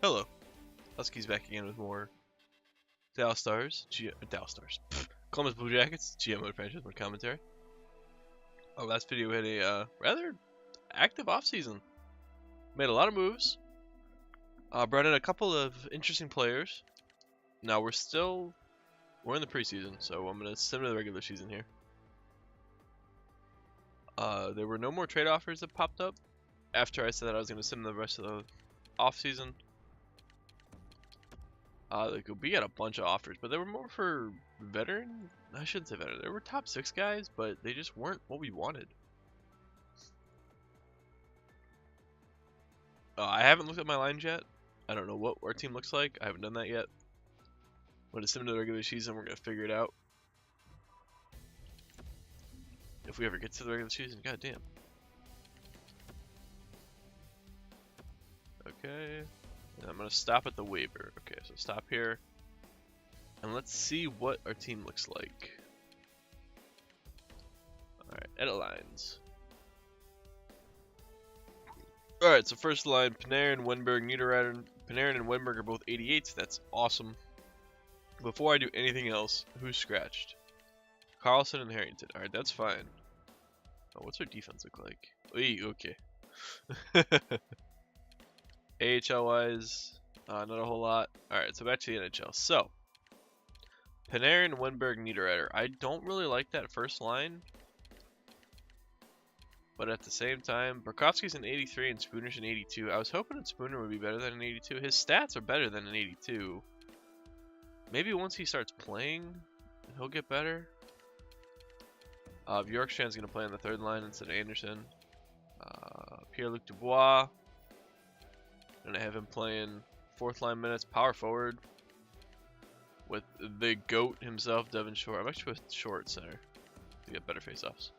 Hello, Huskies back again with more Dallas Stars, Columbus Blue Jackets, GMO franchise with commentary. Our last video we had a rather active offseason. Made a lot of moves. Brought in a couple of interesting players. Now we're in the preseason, so I'm gonna sim to the regular season here. There were no more trade offers that popped up after I said that I was gonna sim the rest of the offseason. We got a bunch of offers, but they were more for veteran. I shouldn't say veteran. They were top 6 guys, but they just weren't what we wanted. I haven't looked at my lines yet. I don't know what our team looks like. I haven't done that yet. When it's into the regular season, we're gonna figure it out. If we ever get to the regular season, goddamn. Okay. And I'm gonna stop at the waiver. Okay, so stop here. And let's see what our team looks like. Alright, edit lines. Alright, so first line, Panarin, Wenberg, Niederreiter. Panarin and Wenberg are both 88s. That's awesome. Before I do anything else, who's scratched? Carlson and Harrington. Alright, that's fine. Oh, what's our defense look like? Oy, okay. AHL wise, not a whole lot. Alright, so back to the NHL. So, Panarin, Wenberg, Niederreiter. I don't really like that first line. But at the same time, Burakovsky's an 83 and Spooner's an 82. I was hoping that Spooner would be better than an 82. His stats are better than an 82. Maybe once he starts playing, he'll get better. Bjorkstrand's going to play on the third line instead of Anderson. Pierre-Luc Dubois. Going to have him playing fourth line minutes, power forward. With the GOAT himself, Devin Short. I'm actually with Short center to get better faceoffs.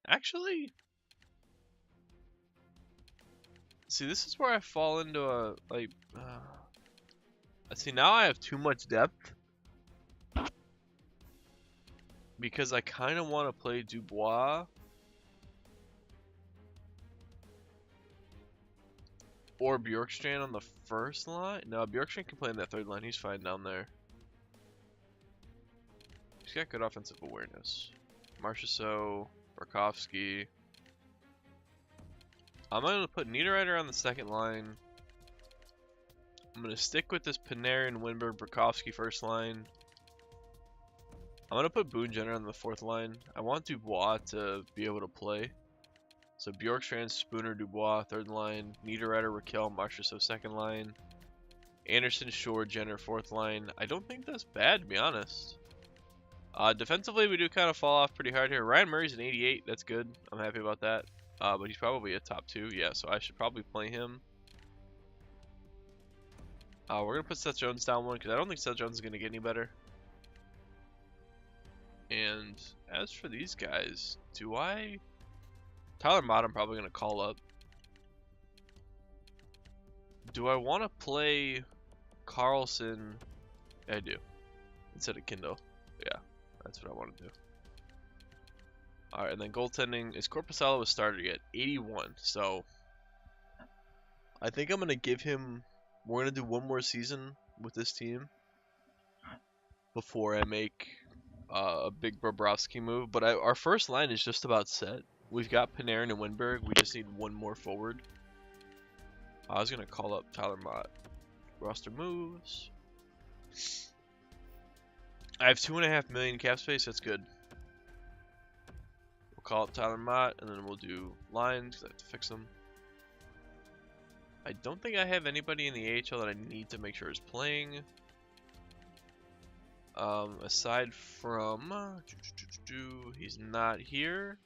Actually, see, this is where I fall into a, see, now I have too much depth. Because I kind of want to play Dubois. Or Bjorkstrand on the first line. No, Bjorkstrand can play in that third line. He's fine down there. He's got good offensive awareness. Marchessault, Burakovsky. I'm going to put Niederreiter on the second line. I'm going to stick with this Panarin, Wenberg, Burakovsky first line. I'm going to put Boone Jenner on the fourth line. I want Dubois to be able to play. So Bjorkstrand, Spooner, Dubois, third line. Niederreiter, Raquel, Marchessault, second line. Anderson, Shore, Jenner, fourth line. I don't think that's bad, to be honest. Defensively, we do kind of fall off pretty hard here. Ryan Murray's an 88. That's good. I'm happy about that. But he's probably a top 2. Yeah, so I should probably play him. We're going to put Seth Jones down one because I don't think Seth Jones is going to get any better. And as for these guys, Tyler Mott I'm probably going to call up. Do I want to play Carlson? I do. Instead of Kindle. Yeah. That's what I want to do. Alright, and then goaltending is Korpisalo was started at 81. So I think I'm gonna give him. We're gonna do one more season with this team before I make a big Bobrovsky move. But our first line is just about set. We've got Panarin and Wenberg. We just need one more forward. I was gonna call up Tyler Mott. Roster moves. I have 2.5 million cap space. That's good. We'll call up Tyler Mott, and then we'll do lines because I have to fix them. I don't think I have anybody in the AHL that I need to make sure is playing. Aside from he's not here.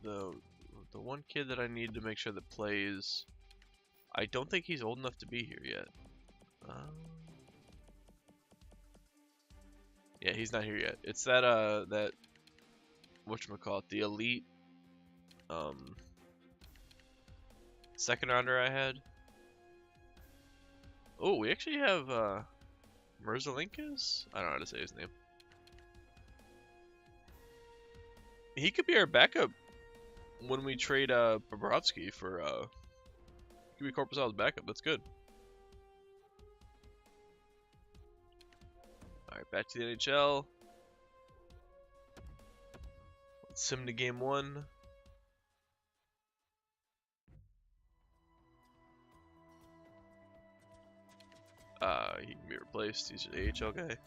The one kid that I need to make sure that plays. I don't think he's old enough to be here yet. Yeah, he's not here yet. It's that whatchamacallit, the elite second rounder I had. Oh, we actually have Merzalinkas? I don't know how to say his name. He could be our backup when we trade Bobrovsky for he could be Korpisalo's backup. That's good. All right, back to the NHL. Let's sim to game 1. He can be replaced. He's an AHL guy.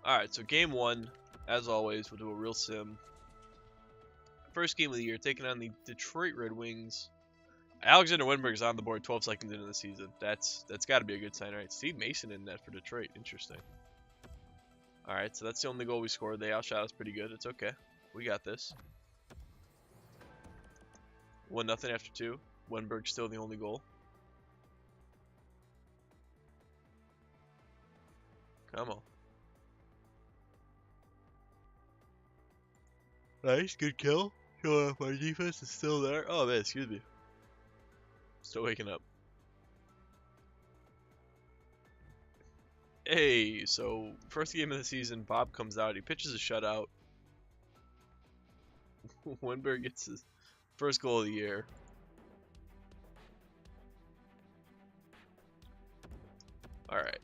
Alright, so game 1, as always, we'll do a real sim. First game of the year, taking on the Detroit Red Wings. Alexander Wennberg's on the board 12 seconds into the season. That's got to be a good sign, right? Steve Mason in net for Detroit. Interesting. Alright, so that's the only goal we scored. They outshot us pretty good. It's okay. We got this. 1-0 after 2. Wennberg's still the only goal. Come on. Nice, good kill. Show off my defense is still there. Oh man, excuse me. Still waking up. Hey, so first game of the season, Bob comes out. He pitches a shutout. Wennberg gets his first goal of the year. All right.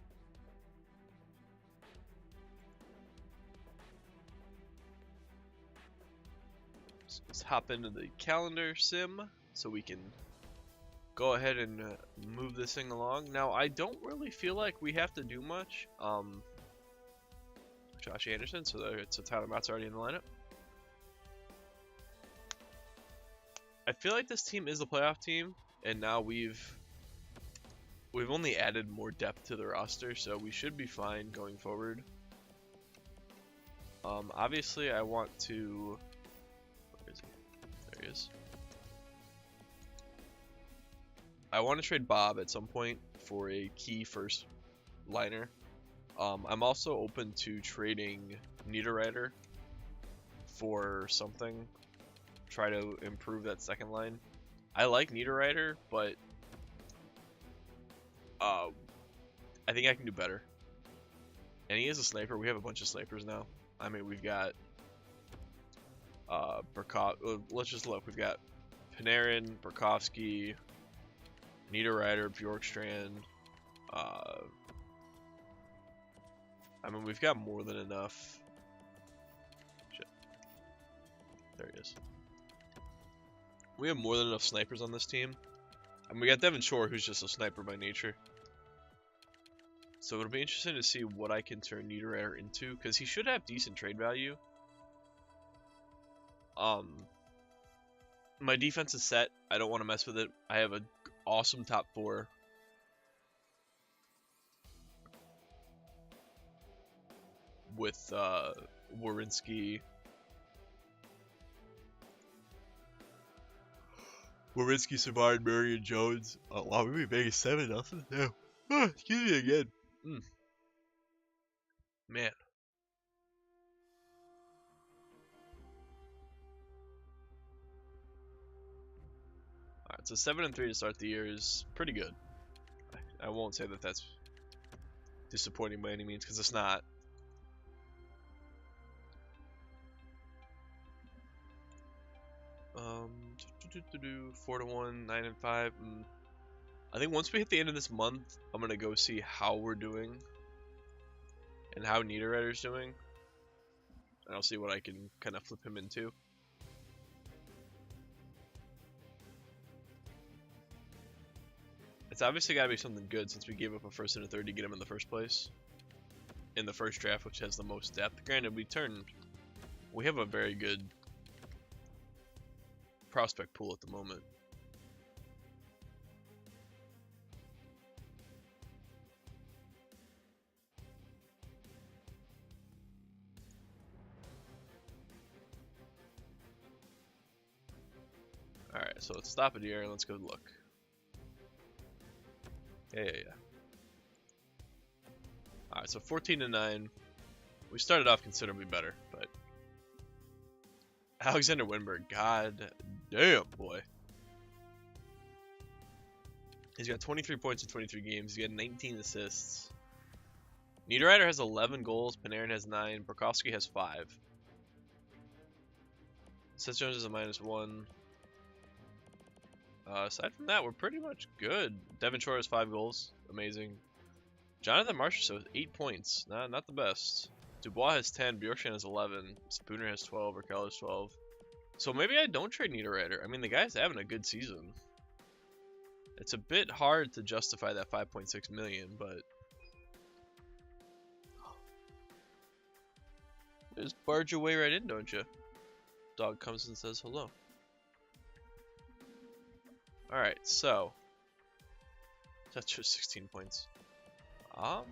Let's hop into the calendar sim so we can go ahead and move this thing along. Now, I don't really feel like we have to do much. Josh Anderson, so Tyler Mott's already in the lineup. I feel like this team is a playoff team, and now we've only added more depth to the roster, so we should be fine going forward. Obviously, I want to. Where is he? There he is. I want to trade Bob at some point for a key first liner. I'm also open to trading Niederreiter for something. Try to improve that second line. I like Niederreiter, but I think I can do better. And he is a sniper. We have a bunch of snipers now. I mean, we've got let's just look. We've got Panarin, Burakovsky, Niederreiter, Bjorkstrand. I mean, we've got more than enough. Shit. There he is. We have more than enough snipers on this team. And we got Devin Shore, who's just a sniper by nature. So it'll be interesting to see what I can turn Niederreiter into, because he should have decent trade value. My defense is set. I don't want to mess with it. I have an awesome top 4. With Werenski, Savard, Murray, and Jones. Oh, wow, we made 7-0. Yeah. Oh, excuse me again. Man. Alright, so 7-3 to start the year is pretty good. I won't say that that's disappointing by any means, because it's not. 4-1, 9-5. I think once we hit the end of this month, I'm gonna go see how we're doing and how Niederreiter's doing, and I'll see what I can kind of flip him into. It's obviously gotta be something good since we gave up a first and a third to get him in the first place. In the first draft, which has the most depth. Granted, we have a very good prospect pool at the moment. Alright, so let's stop it here and let's go look. Yeah. Alright, so 14-9. We started off considerably better, but Alexander Wennberg, god damn, boy. He's got 23 points in 23 games. He's got 19 assists. Niederreiter has 11 goals. Panarin has 9. Burakovsky has 5. Seth Jones is a -1. Aside from that, we're pretty much good. Devin Shore has 5 goals. Amazing. Jonathan Marchessault has 8 points. Not the best. Dubois has 10. Bjorkstrand has 11. Spooner has 12. Raquel has 12. So maybe I don't trade Niederreiter. I mean, the guy's having a good season. It's a bit hard to justify that 5.6 million, but just barge your way right in, don't you? Dog comes and says hello. Alright, so that's just 16 points. Let's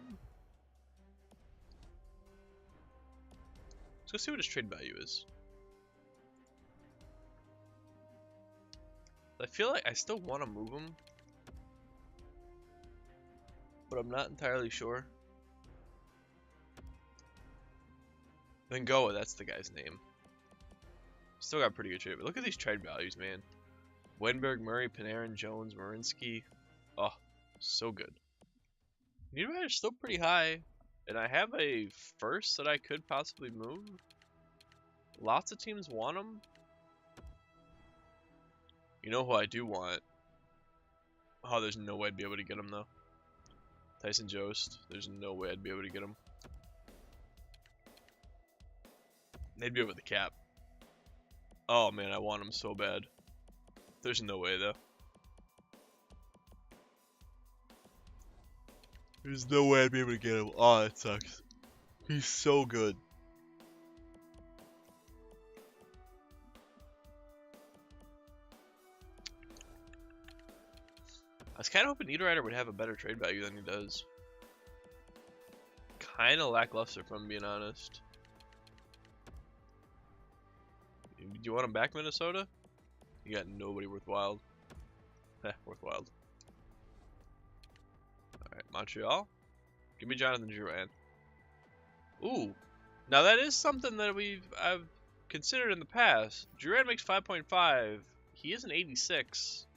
go see what his trade value is. I feel like I still want to move him, but I'm not entirely sure. Vengoa, that's the guy's name. Still got pretty good trade, but look at these trade values, man. Wenberg, Murray, Panarin, Jones, Marinsky. Oh, so good. Niederreiter's still pretty high, and I have a first that I could possibly move. Lots of teams want him. You know who I do want? Oh, there's no way I'd be able to get him, though. Tyson Jost. There's no way I'd be able to get him. They'd be over the cap. Oh, man, I want him so bad. There's no way, though. There's no way I'd be able to get him. Oh, that sucks. He's so good. I was kind of hoping Niederreiter would have a better trade value than he does. Kind of lackluster, if I'm being honest. Do you want him back, Minnesota? You got nobody worthwhile. Worthwhile. Alright, Montreal. Give me Jonathan Drouin. Ooh. Now that is something that I've considered in the past. Drouin makes 5.5. He is an 86.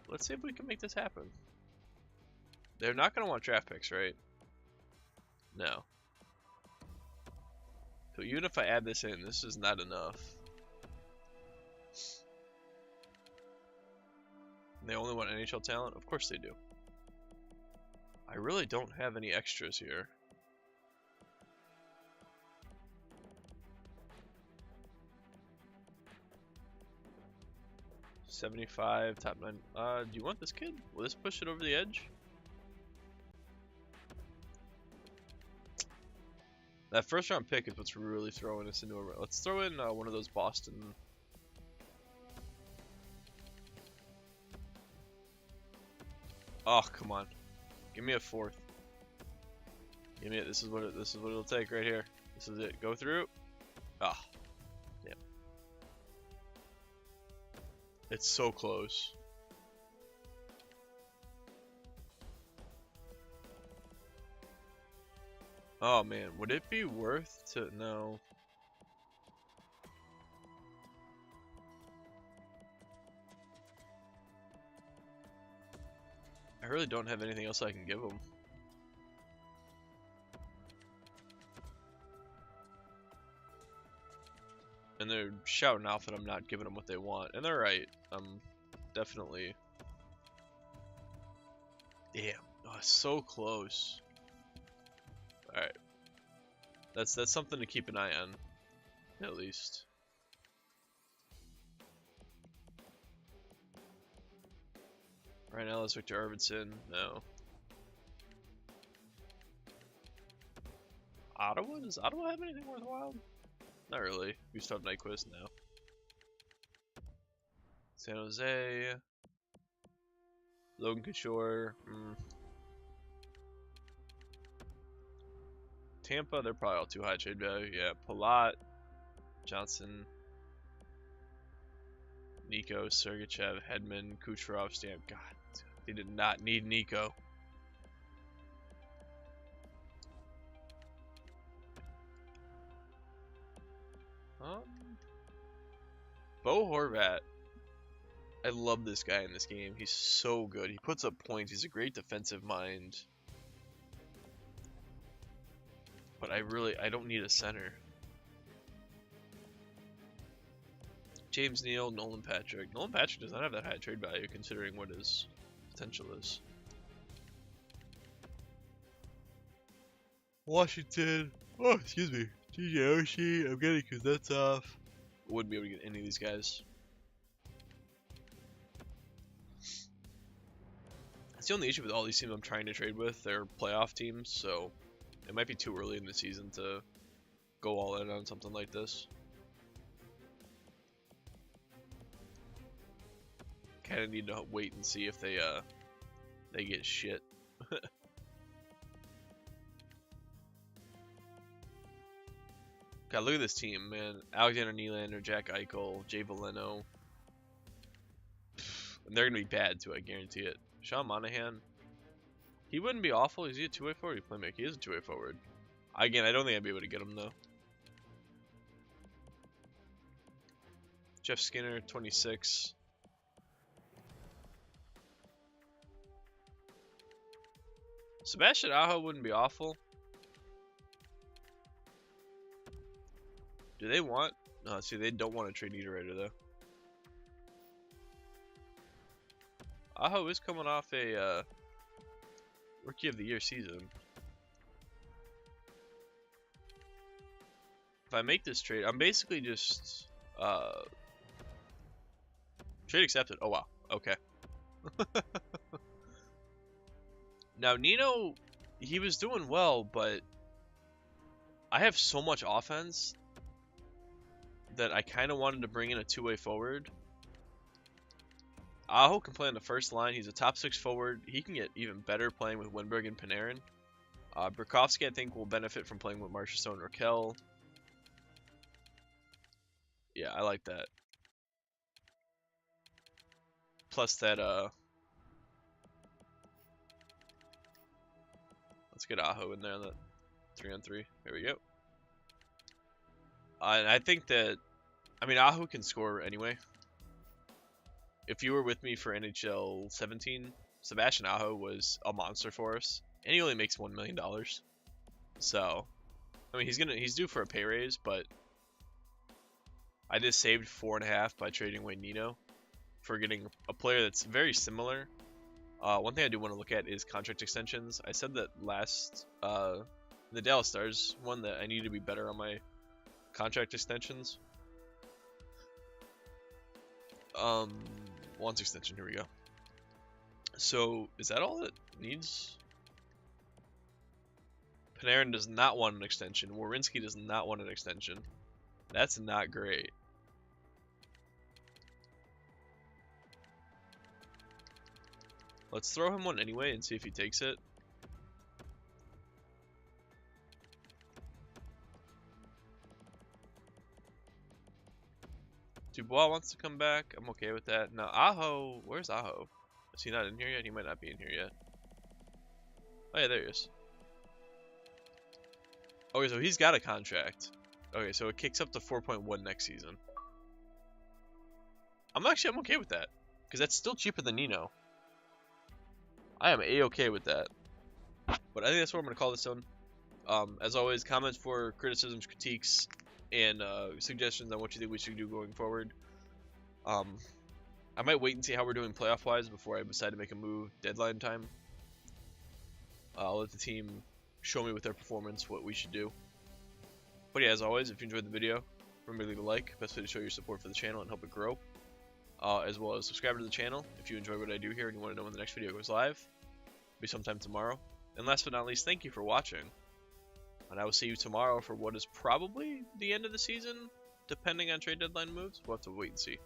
Let's see if we can make this happen. They're not going to want draft picks, right? No. So even if I add this in, this is not enough. They only want NHL talent? Of course they do. I really don't have any extras here. $75, top 9. Do you want this kid? Will this push it over the edge? That first round pick is what's really throwing us into a... Let's throw in one of those Boston... Oh, come on. Give me a 4th. Give me it. This is what it'll take right here. This is it. Go through. Ah. Yeah. It's so close. Oh man, would it be worth to... No. I really don't have anything else I can give them. And they're shouting out that I'm not giving them what they want. And they're right. I'm definitely... Damn. Oh, so close. Alright. That's something to keep an eye on. At least. Ryan Ellis, Victor Arvidsson, no. Ottawa? Does Ottawa have anything worthwhile? Not really. We still have Nyquist now. San Jose. Logan Couture. Tampa, they're probably all too high trade value. Yeah, Palat, Johnson, Nico, Sergachev, Hedman, Kucherov, Stamp. God, they did not need Nico. Bo Horvat. I love this guy in this game. He's so good. He puts up points. He's a great defensive mind. But I don't need a center. James Neal, Nolan Patrick. Nolan Patrick does not have that high trade value considering what his potential is. Washington. Oh, excuse me. TJ Oshie. I'm getting Kuznetsov. Wouldn't be able to get any of these guys. That's the only issue with all these teams I'm trying to trade with. They're playoff teams, so it might be too early in the season to go all in on something like this. Kind of need to wait and see if they get shit. God, look at this team, man. Alexander Nylander, Jack Eichel, Jay Valeno. And they're going to be bad, too, I guarantee it. Sean Monahan. He wouldn't be awful. Is he a two-way forward? He is a two-way forward. Again, I don't think I'd be able to get him, though. Jeff Skinner, 26. Sebastian Aho wouldn't be awful. Do they want... No, see, they don't want to trade Niederreiter, though. Aho is coming off a Rookie of the Year season. If I make this trade, I'm basically just... trade accepted. Oh, wow. Okay. Now, Nino, he was doing well, but I have so much offense that I kind of wanted to bring in a two-way forward. Aho can play on the first line. He's a top 6 forward. He can get even better playing with Wennberg and Panarin. Burakovsky, I think, will benefit from playing with Marchessault and Raquel. Yeah, I like that. Plus that, let's get Aho in there on that 3-on-3. There we go. And I think that, I mean, Aho can score anyway. If you were with me for NHL 17, Sebastian Aho was a monster for us, and he only makes $1 million. So, I mean, he's due for a pay raise, but I just saved 4.5 by trading away Nino for getting a player that's very similar. One thing I do want to look at is contract extensions. I said that last the Dallas Stars one that I need to be better on my contract extensions. Wants extension, here we go. So, is that all it needs? Panarin does not want an extension. Werenski does not want an extension. That's not great. Let's throw him one anyway and see if he takes it. Dubois wants to come back. I'm okay with that. Now, Aho, where's Aho? Is he not in here yet? He might not be in here yet. Oh yeah, there he is. Okay, so he's got a contract. Okay, so it kicks up to 4.1 next season. I'm okay with that, because that's still cheaper than Nino. I am a-okay with that. But I think that's what I'm going to call this one. As always, comments for criticisms, critiques, and suggestions on what you think we should do going forward. I might wait and see how we're doing playoff-wise before I decide to make a move deadline time. I'll let the team show me with their performance what we should do. But yeah, as always, if you enjoyed the video, remember to leave a like. Best way to show your support for the channel and help it grow. As well as subscribe to the channel if you enjoy what I do here and you want to know when the next video goes live. It'll be sometime tomorrow. And last but not least, thank you for watching. And I will see you tomorrow for what is probably the end of the season, depending on trade deadline moves. We'll have to wait and see.